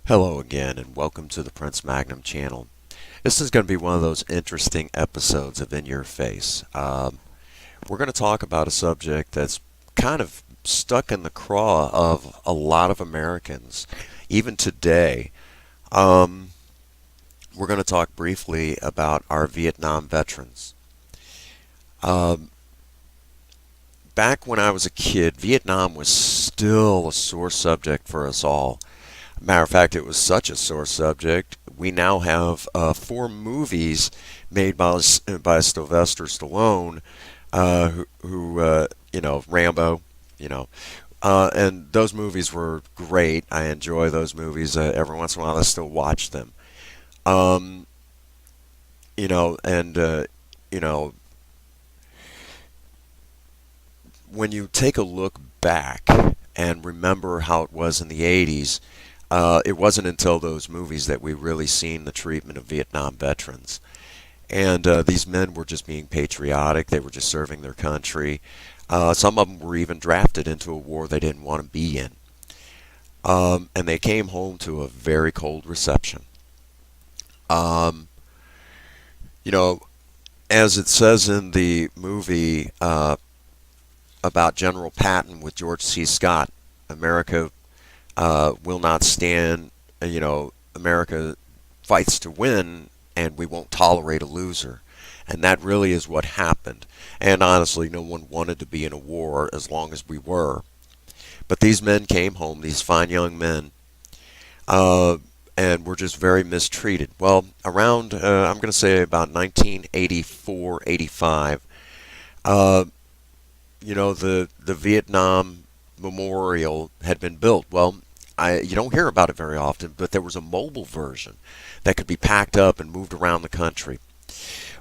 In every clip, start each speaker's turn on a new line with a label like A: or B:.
A: Hello again, and welcome to the Prince Magnum channel. This is going to be one of those interesting episodes of In Your Face. We're going to talk about a subject that's kind of stuck in the craw of a lot of Americans, even today. Um, we're going to talk briefly about our Vietnam veterans. Um, Back when I was a kid, Vietnam was still a sore subject for us all. Matter of fact, it was such a sore subject. We now have four movies made by Sylvester Stallone, Rambo, you know, and those movies were great. I enjoy those movies. Every once in a while, I still watch them. Um, you know, and you know, when you take a look back and remember how it was in the '80s. It wasn't until those movies that we really seen the treatment of Vietnam veterans. And these men were just being patriotic. They were just serving their country. Some of them were even drafted into a war they didn't want to be in. And they came home to a very cold reception. Um, you know, as it says in the movie about General Patton with George C. Scott, America will not stand, America fights to win, and we won't tolerate a loser. And that really is what happened. And honestly, no one wanted to be in a war as long as we were. But these men came home, these fine young men, uh, and were just very mistreated. Well, around, I'm going to say about 1984, 85, uh, the Vietnam Memorial had been built. Well, you don't hear about it very often, but there was a mobile version that could be packed up and moved around the country.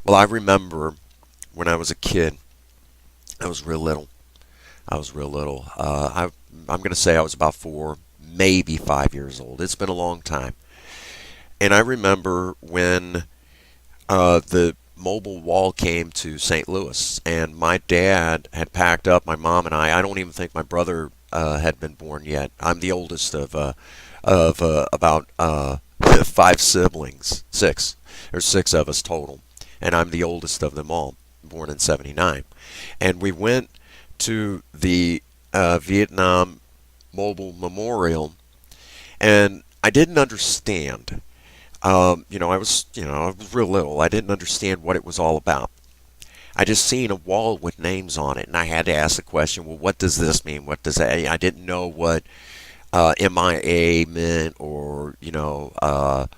A: Well, I remember when I was a kid, I was real little. I was real little. I'm going to say I was about 4, maybe 5 years old. It's been a long time. And I remember when the mobile wall came to St. Louis, and my dad had packed up my mom and I. I don't even think my brother had been born yet. I'm the oldest of about 5 siblings, six. There's 6 of us total, and I'm the oldest of them all, born in '79. And we went to the Vietnam Mobile Memorial, and I didn't understand. I was real little. I didn't understand what it was all about. I just seen a wall with names on it, and I had to ask the question, well, what does this mean? What does that? I didn't know what MIA meant, or POW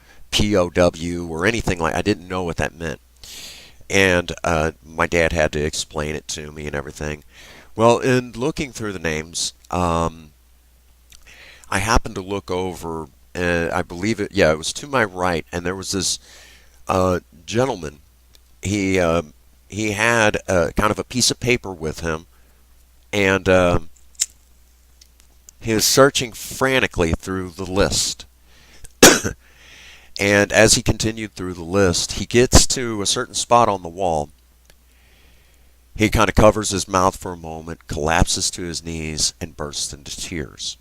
A: or anything like. I didn't know what that meant, and my dad had to explain it to me and everything. Well, in looking through the names, I happened to look over, and I believe it. Yeah, it was to my right, and there was this gentleman. He uh, he had kind of a piece of paper with him, and he was searching frantically through the list. And as he continued through the list, he gets to a certain spot on the wall. He kind of covers his mouth for a moment, collapses to his knees, and bursts into tears.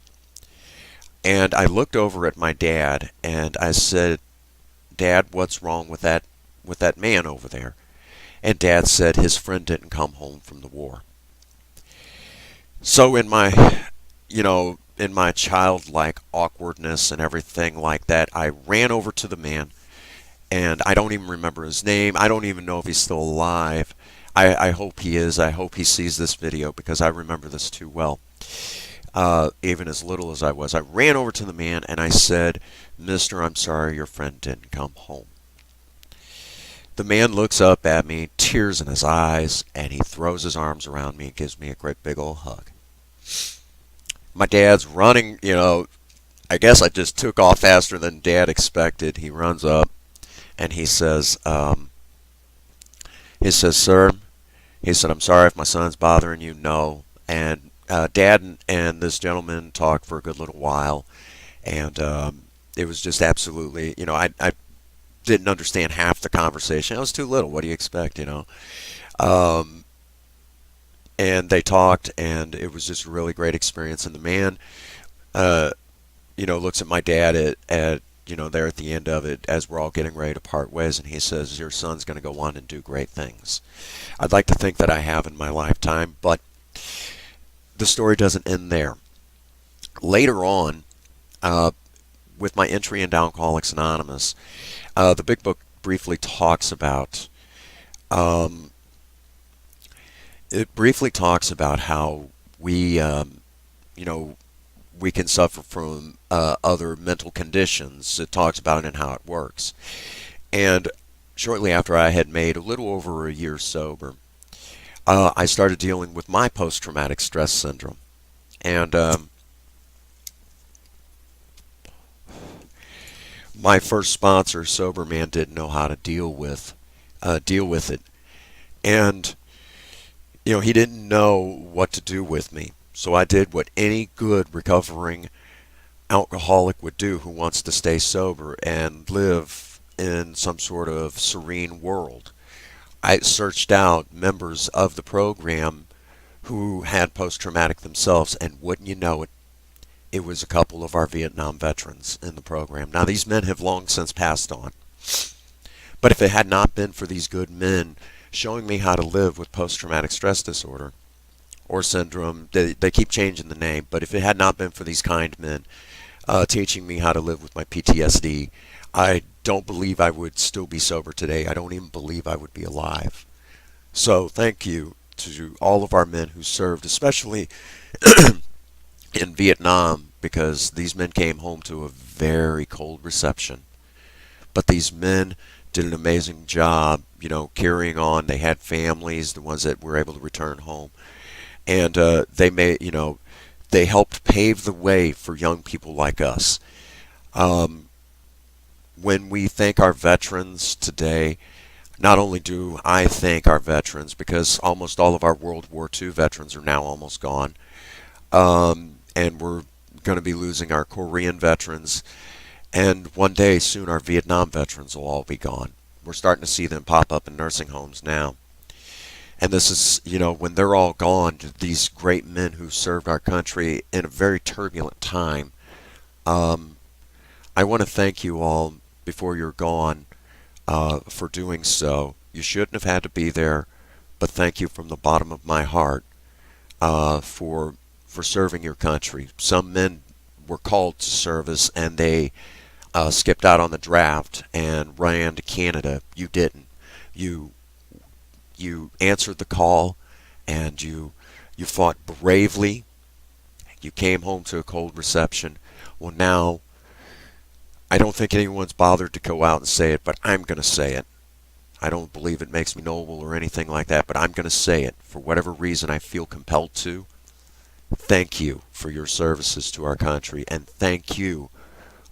A: And I looked over at my dad, and I said, "Dad, what's wrong with that man over there?" And Dad said his friend didn't come home from the war. So in my childlike awkwardness and everything like that, I ran over to the man, and I don't even remember his name. I don't even know if he's still alive. I hope he is. I hope he sees this video because I remember this too well. Even as little as I was, I ran over to the man and I said, "Mister, I'm sorry your friend didn't come home." The man looks up at me, tears in his eyes, and he throws his arms around me and gives me a great big old hug. My dad's running, I guess I just took off faster than Dad expected. He runs up and he says, "Sir," he said, "I'm sorry if my son's bothering you." No. And Dad and this gentleman talked for a good little while, and it was just absolutely, I didn't understand half the conversation. I was too little. What do you expect? Um, and they talked, and it was just a really great experience. And the man, uh, looks at my dad at there at the end of it as we're all getting ready to part ways, and he says, "Your son's going to go on and do great things." I'd like to think that I have in my lifetime, but the story doesn't end there. Later on, uh, with my entry into Alcoholics Anonymous, the big book briefly talks about um, how you know, we can suffer from other mental conditions. It talks about it and how it works. And shortly after I had made a little over a year sober, I started dealing with my post-traumatic stress syndrome. And my first sponsor, Sober Man, didn't know how to deal with it, and he didn't know what to do with me. So I did what any good recovering alcoholic would do who wants to stay sober and live in some sort of serene world. I searched out members of the program who had post traumatic themselves, and wouldn't you know it, it was a couple of our Vietnam veterans in the program. Now, these men have long since passed on, but if it had not been for these good men showing me how to live with post traumatic stress disorder or syndrome, they keep changing the name, but if it had not been for these kind men teaching me how to live with my PTSD, I don't believe I would still be sober today. I don't even believe I would be alive. So thank you to all of our men who served, especially in Vietnam, because these men came home to a very cold reception. But these men did an amazing job, carrying on. They had families, the ones that were able to return home. And they helped pave the way for young people like us. Um, when we thank our veterans today, not only do I thank our veterans, because almost all of our World War II veterans are now almost gone, and we're going to be losing our Korean veterans, and one day soon our Vietnam veterans will all be gone. We're starting to see them pop up in nursing homes now. And this is, when they're all gone, these great men who served our country in a very turbulent time, um, I want to thank you all before you're gone for doing so. You shouldn't have had to be there, but thank you from the bottom of my heart for serving your country. Some men were called to service and they skipped out on the draft and ran to Canada. You didn't. You you answered the call, and you fought bravely. You came home to a cold reception. Well, now I don't think anyone's bothered to go out and say it, but I'm going to say it. I don't believe it makes me noble or anything like that, but I'm going to say it for whatever reason I feel compelled to. Thank you for your services to our country, and thank you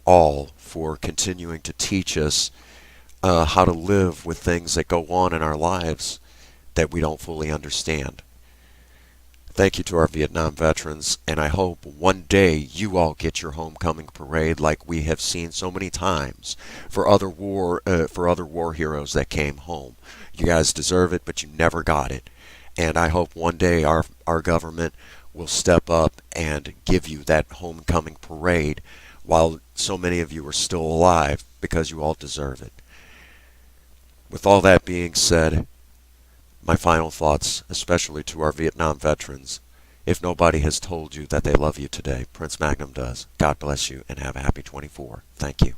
A: all for continuing to teach us how to live with things that go on in our lives that we don't fully understand. Thank you to our Vietnam veterans, and I hope one day you all get your homecoming parade like we have seen so many times for other war heroes that came home. You guys deserve it, but you never got it. And I hope one day our government will step up and give you that homecoming parade while so many of you are still alive, because you all deserve it. With all that being said, my final thoughts, especially to our Vietnam veterans: if nobody has told you that they love you today, Prince Magnum does. God bless you and have a happy 24. Thank you.